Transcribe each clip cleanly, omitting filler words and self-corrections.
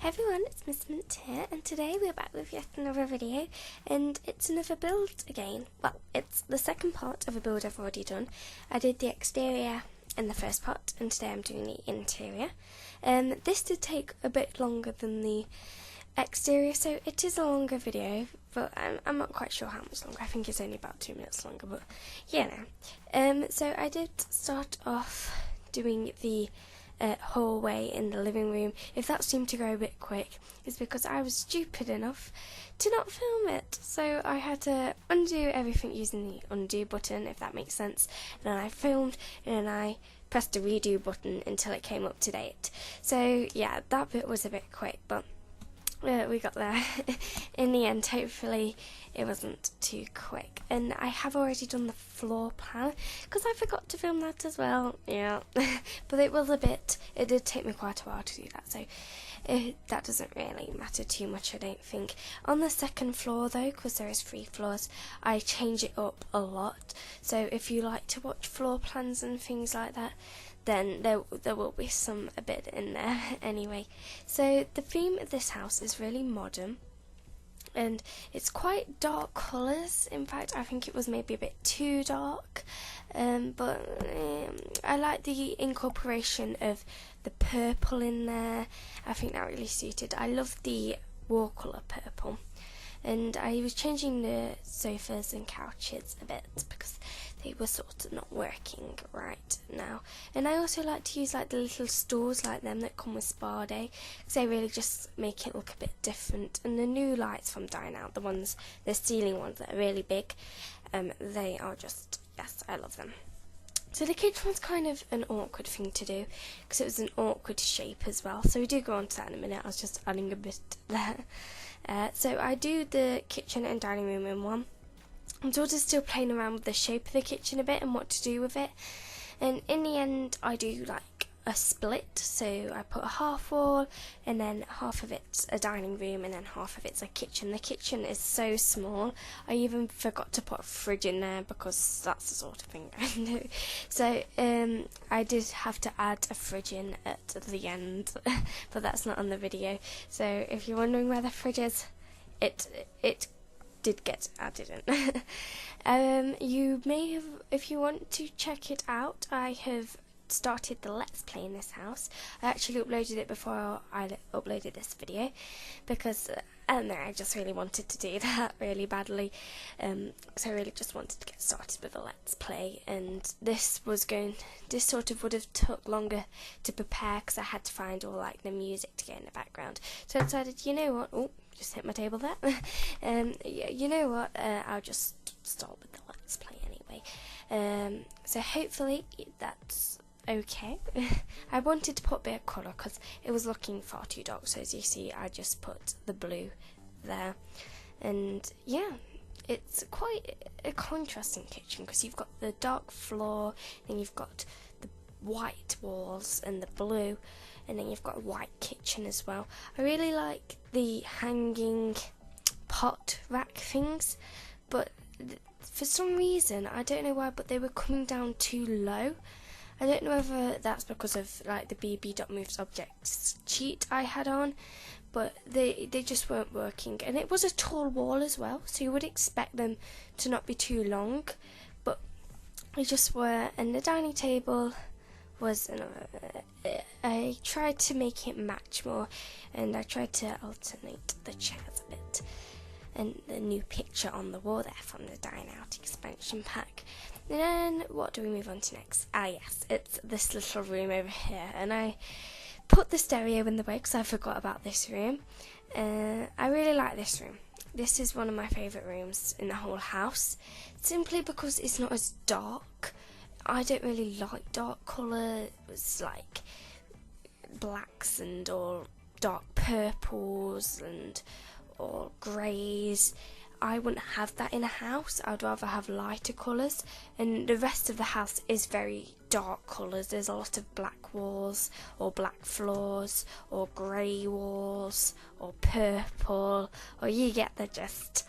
Hey everyone, it's MissMint here, and today we're back with yet another video, and it's another build again. Well, it's the second part of a build I've already done. I did the exterior in the first part, and today I'm doing the interior. This did take a bit longer than the exterior, so it is a longer video, but I'm not quite sure how much longer. I think it's only about 2 minutes longer, but yeah, no. So I did start off doing the hallway in the living room. If that seemed to go a bit quick, it's because I was stupid enough to not film it. So I had to undo everything using the undo button, if that makes sense. And then I filmed, and then I pressed the redo button until it came up to date. So yeah, that bit was a bit quick, but we got there in the end. Hopefully it wasn't too quick. And I have already done the floor plan because I forgot to film that as well. Yeah, but it did take me quite a while to do that, so that doesn't really matter too much, I don't think. On the second floor though, because there is 3 floors, I change it up a lot. So if you like to watch floor plans and things like that, then there will be a bit in there anyway. So the theme of this house is really modern, and it's quite dark colours. In fact, I think it was maybe a bit too dark, but I like the incorporation of the purple in there. I think that really suited. I love the wall colour purple, and I was changing the sofas and couches a bit because they were sort of not working right now. And I also like to use like the little stools like them that come with Spa Day, because they really just make it look a bit different. And the new lights from Dine Out, the ceiling ones that are really big, they are just, yes, I love them. So the kitchen was kind of an awkward thing to do because it was an awkward shape as well. So we do go on to that in a minute. I was just adding a bit there. So I do the kitchen and dining room in one. I'm sort of still playing around with the shape of the kitchen a bit and what to do with it. And in the end, I do like a split. So I put a half wall, and then half of it's a dining room, and then half of it's a kitchen. The kitchen is so small. I even forgot to put a fridge in there because that's the sort of thing I do. So I did have to add a fridge in at the end, but that's not on the video. So if you're wondering where the fridge is, it did get added in. You may have, if you want to check it out, I have started the Let's Play in this house. I actually uploaded it before I uploaded this video because I don't know, I just really wanted to do that really badly, so I really just wanted to get started with the Let's Play. And this sort of would have took longer to prepare because I had to find all like the music to get in the background. So I decided, you know what, oh, just hit my table there. Yeah, you know what, I'll just start with the Let's Play anyway. So hopefully that's okay. I wanted to put a bit of colour because it was looking far too dark, so as you see I just put the blue there. And yeah, it's quite a contrasting kitchen because you've got the dark floor, then you've got the white walls and the blue, and then you've got a white kitchen as well. I really like the hanging pot rack things, but for some reason, I don't know why, but they were coming down too low. I don't know whether that's because of like the bb.moves objects cheat I had on, but they just weren't working. And it was a tall wall as well, so you would expect them to not be too long, but they just were. And the dining table was I tried to make it match more, and I tried to alternate the chairs a bit. And the new picture on the wall there from the Dine Out expansion pack. And then what do we move on to next? Ah yes, it's this little room over here, and I put the stereo in the way because I forgot about this room. I really like this room. This is one of my favourite rooms in the whole house, simply because it's not as dark. I don't really like dark colour. It's like blacks and or dark purples and or greys. I wouldn't have that in a house. I'd rather have lighter colours, and the rest of the house is very dark colours. There's a lot of black walls or black floors or grey walls or purple, or you get the gist.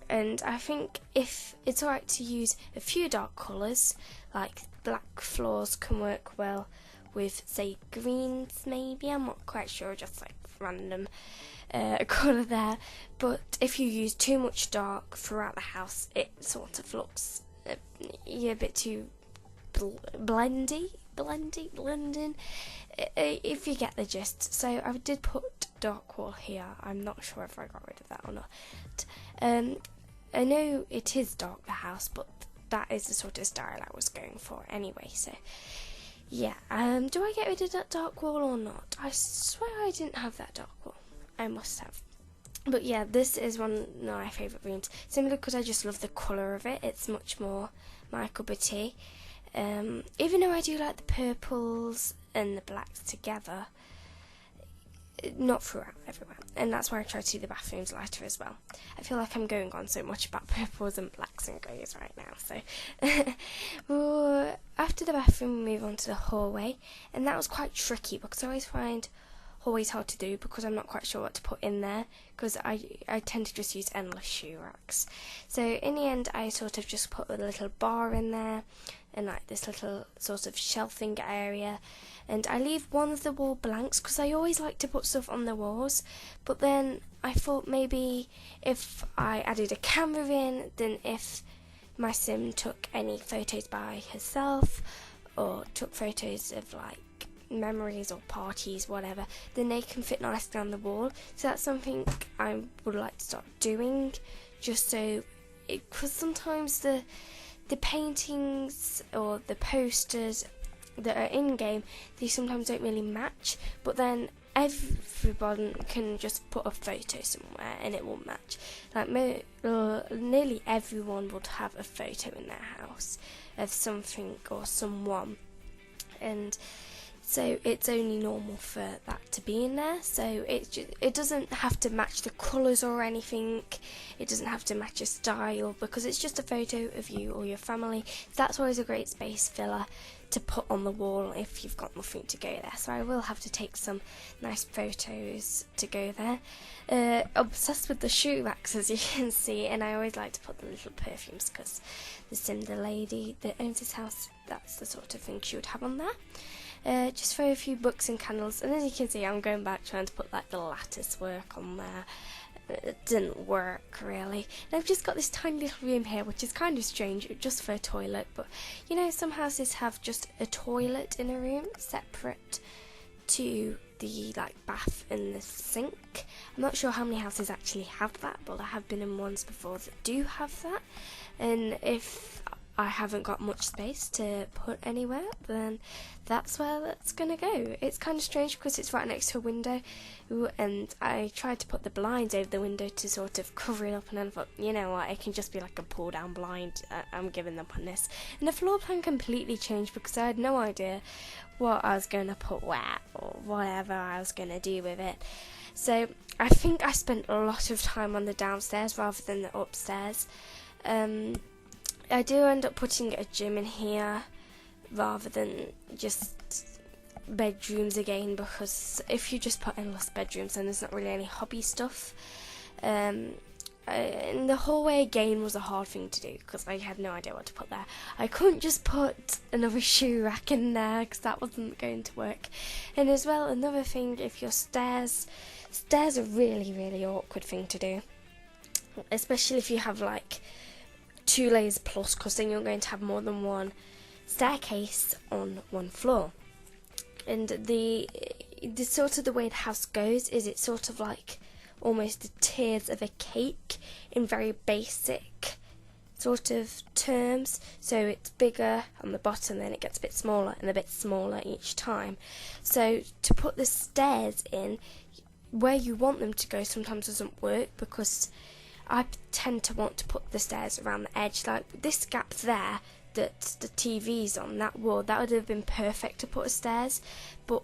And I think if it's alright to use a few dark colours, like black floors can work well with, say, greens maybe, I'm not quite sure, just like random colour there, but if you use too much dark throughout the house, it sort of looks a bit too blending, if you get the gist. So I did put dark wool here. I'm not sure if I got rid of that or not. I know it is dark, the house, but that is the sort of style I was going for anyway. So yeah, do I get rid of that dark wool or not? I swear I didn't have that dark wool. I must have. But yeah, this is one of my favourite rooms, simply because I just love the colour of it. It's much more my cup of tea. Even though I do like the purples and the blacks together, not throughout, everywhere. And that's why I try to do the bathrooms lighter as well. I feel like I'm going on so much about purples and blacks and greys right now. So well, after the bathroom, we move on to the hallway, and that was quite tricky because I always find hallways hard to do because I'm not quite sure what to put in there, because I tend to just use endless shoe racks. So in the end, I sort of just put a little bar in there and like this little sort of shelving area, and I leave one of the wall blanks because I always like to put stuff on the walls. But then I thought maybe if I added a camera in, then if my sim took any photos by herself or took photos of like memories or parties, whatever, then they can fit nicely on the wall. So that's something I would like to start doing, just so, because sometimes the paintings or the posters that are in game, they sometimes don't really match, but then everyone can just put a photo somewhere and it will match. Like nearly everyone would have a photo in their house of something or someone, and so it's only normal for that to be in there. So it doesn't have to match the colours or anything. It doesn't have to match a style, because it's just a photo of you or your family. So that's always a great space filler to put on the wall if you've got nothing to go there. So I will have to take some nice photos to go there. Obsessed with the shoe racks, as you can see, and I always like to put the little perfumes because the lady that owns this house, that's the sort of thing she would have on there. Just throw a few books and candles, and as you can see, I'm going back trying to put like the lattice work on there. It didn't work really. And I've just got this tiny little room here, which is kind of strange, just for a toilet, but you know, some houses have just a toilet in a room separate to the like bath and the sink. I'm not sure how many houses actually have that, but I have been in ones before that do have that, and if I haven't got much space to put anywhere, then that's where that's gonna go. It's kind of strange because it's right next to a window, and I tried to put the blinds over the window to sort of cover it up, and then I thought, you know what, it can just be like a pull down blind. I'm giving up on this. And the floor plan completely changed because I had no idea what I was gonna put where or whatever I was gonna do with it. So I think I spent a lot of time on the downstairs rather than the upstairs. I do end up putting a gym in here rather than just bedrooms again, because if you just put endless bedrooms, then there's not really any hobby stuff. And the hallway again was a hard thing to do because I had no idea what to put there. I couldn't just put another shoe rack in there because that wasn't going to work. And as well, another thing, if your stairs are really, really awkward thing to do, especially if you have like 2 layers plus, because then you're going to have more than one staircase on one floor. And the sort of the way the house goes is it's sort of like almost the tiers of a cake in very basic sort of terms. So it's bigger on the bottom, then it gets a bit smaller and a bit smaller each time. So to put the stairs in where you want them to go sometimes doesn't work, because I tend to want to put the stairs around the edge. Like this gap there that the TV's on, that wall, that would have been perfect to put a stairs, but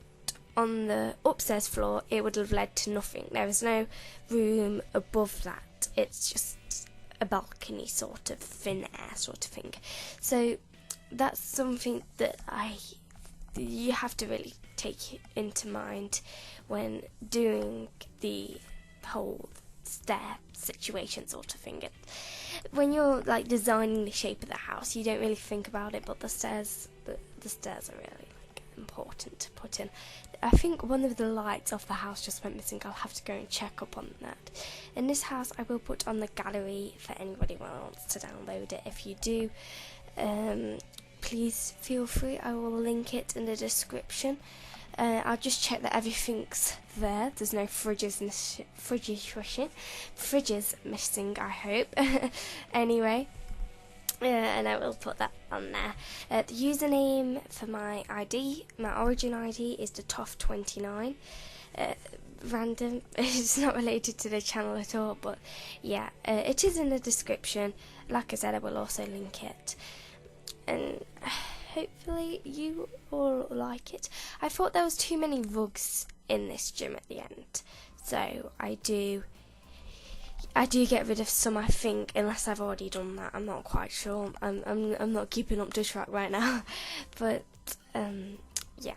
on the upstairs floor it would have led to nothing. There is no room above that. It's just a balcony sort of thin air sort of thing. So that's something that you have to really take into mind when doing the whole stair situation sort of thing. When you're like designing the shape of the house, you don't really think about it, but the stairs are really like important to put in. I think one of the lights off the house just went missing. I'll have to go and check up on that. In this house, I will put on the gallery for anybody who wants to download it. If you do, please feel free. I will link it in the description. I'll just check that everything's there. There's no fridges missing, I hope. Anyway, and I will put that on there. The username for my ID, my origin ID, is the TOF29. Random. It's not related to the channel at all, but yeah, it is in the description. Like I said, I will also link it. And hopefully you all like it. I thought there was too many rugs in this gym at the end, so I do get rid of some, I think, unless I've already done that. I'm not quite sure. I'm not keeping up to track right now, but yeah,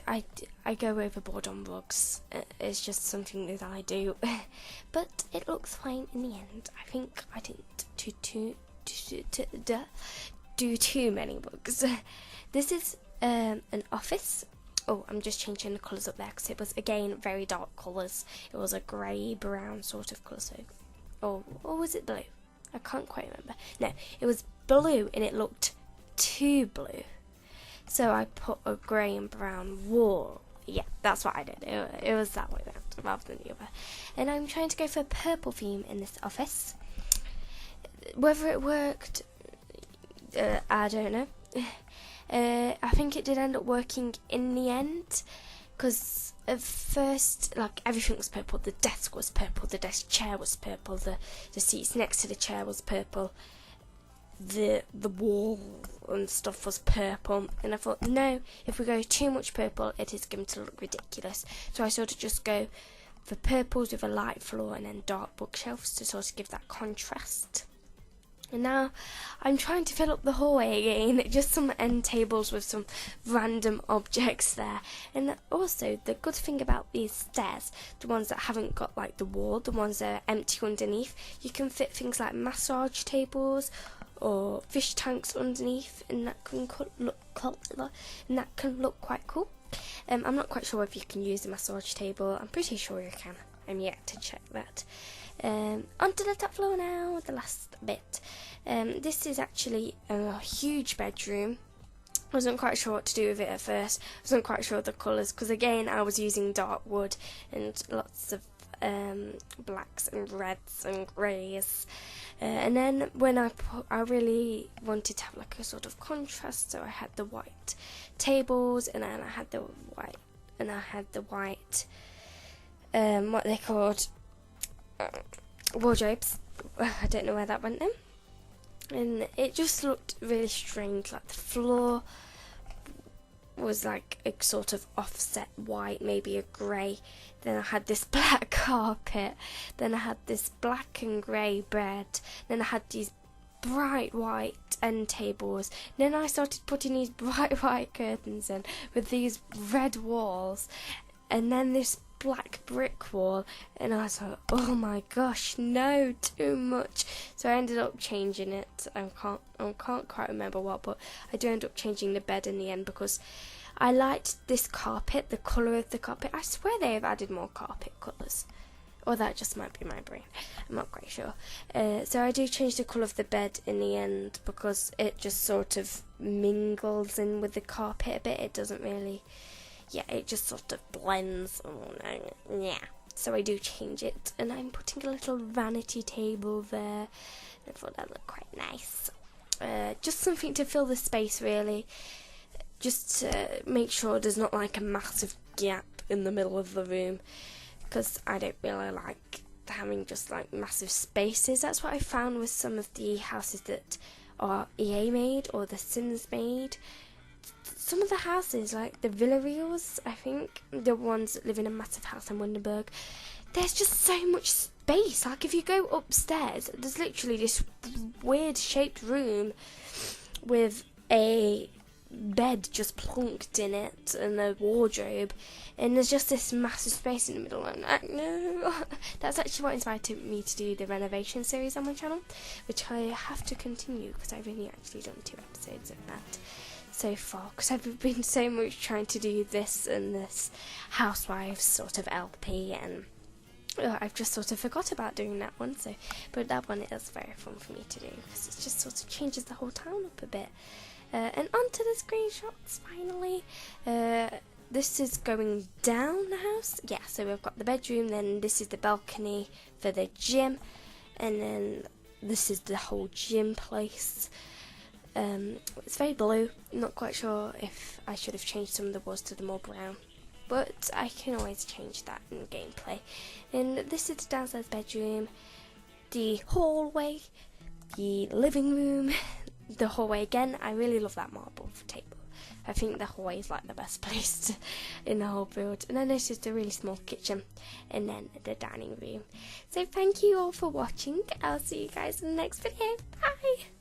I go overboard on rugs. It's just something that I do, but it looks fine in the end. I think I didn't do too many rugs. This is an office. Oh, I'm just changing the colours up there because it was, again, very dark colours. It was a grey brown sort of colour. So, or was it blue? I can't quite remember. No, it was blue and it looked too blue. So I put a grey and brown wall. Yeah, that's what I did. It was that way round rather than the other. And I'm trying to go for a purple theme in this office. Whether it worked, I don't know. I think it did end up working in the end, because at first, like, everything was purple. The desk was purple, the desk chair was purple, the seats next to the chair was purple, the wall and stuff was purple, and I thought, no, if we go too much purple, it is going to look ridiculous. So I sort of just go for purples with a light floor and then dark bookshelves to sort of give that contrast. And now I'm trying to fill up the hallway again, just some end tables with some random objects there. And also, the good thing about these stairs, the ones that haven't got like the wall, the ones that are empty underneath, you can fit things like massage tables or fish tanks underneath, and that can look quite cool. I'm not quite sure if you can use a massage table. I'm pretty sure you can. I'm yet to check that. Onto the top floor now, the last bit. This is actually a huge bedroom. I wasn't quite sure what to do with it at first. I wasn't quite sure of the colours, because again I was using dark wood and lots of blacks and reds and greys. And then when I really wanted to have like a sort of contrast, so I had the white tables, and then I had the white, what they called, wardrobes. I don't know where that went then. And it just looked really strange, like the floor was like a sort of offset white, maybe a grey. Then I had this black carpet, then I had this black and grey bed, then I had these bright white end tables, then I started putting these bright white curtains in with these red walls, and then this black brick wall, and I was like, oh my gosh, no, too much. So I ended up changing it. I can't quite remember what, but I do end up changing the bed in the end because I liked this carpet, the colour of the carpet. I swear they have added more carpet colours, or that just might be my brain. I'm not quite sure. So I do change the colour of the bed in the end because it just sort of mingles in with the carpet a bit. It doesn't really, yeah, it just sort of blends. Oh no, yeah. So I do change it, and I'm putting a little vanity table there. I thought that looked quite nice. Just something to fill the space, really. Just to make sure there's not like a massive gap in the middle of the room, because I don't really like having just like massive spaces. That's what I found with some of the houses that are EA made or the Sims made. Some of the houses, like the Villarreals, I think, the ones that live in a massive house in Windenberg, there's just so much space. Like if you go upstairs, there's literally this weird shaped room with a bed just plunked in it and a wardrobe, and there's just this massive space in the middle, and no. That's actually what inspired me to do the renovation series on my channel, which I have to continue because I've only actually done 2 episodes of that. so far, because I've been so much trying to do this and this Housewives sort of LP, and I've just sort of forgot about doing that one. So, but that one is very fun for me to do because it just sort of changes the whole town up a bit. And onto the screenshots finally. This is going down the house. Yeah, so we've got the bedroom, then this is the balcony for the gym, and then this is the whole gym place. It's very blue. Not quite sure if I should have changed some of the walls to the more brown, but I can always change that in gameplay. And this is the downstairs bedroom, the hallway, the living room, the hallway again. I really love that marble table. I think the hallway is like the best place in the whole build. And then this is the really small kitchen, and then the dining room. So thank you all for watching. I'll see you guys in the next video. Bye!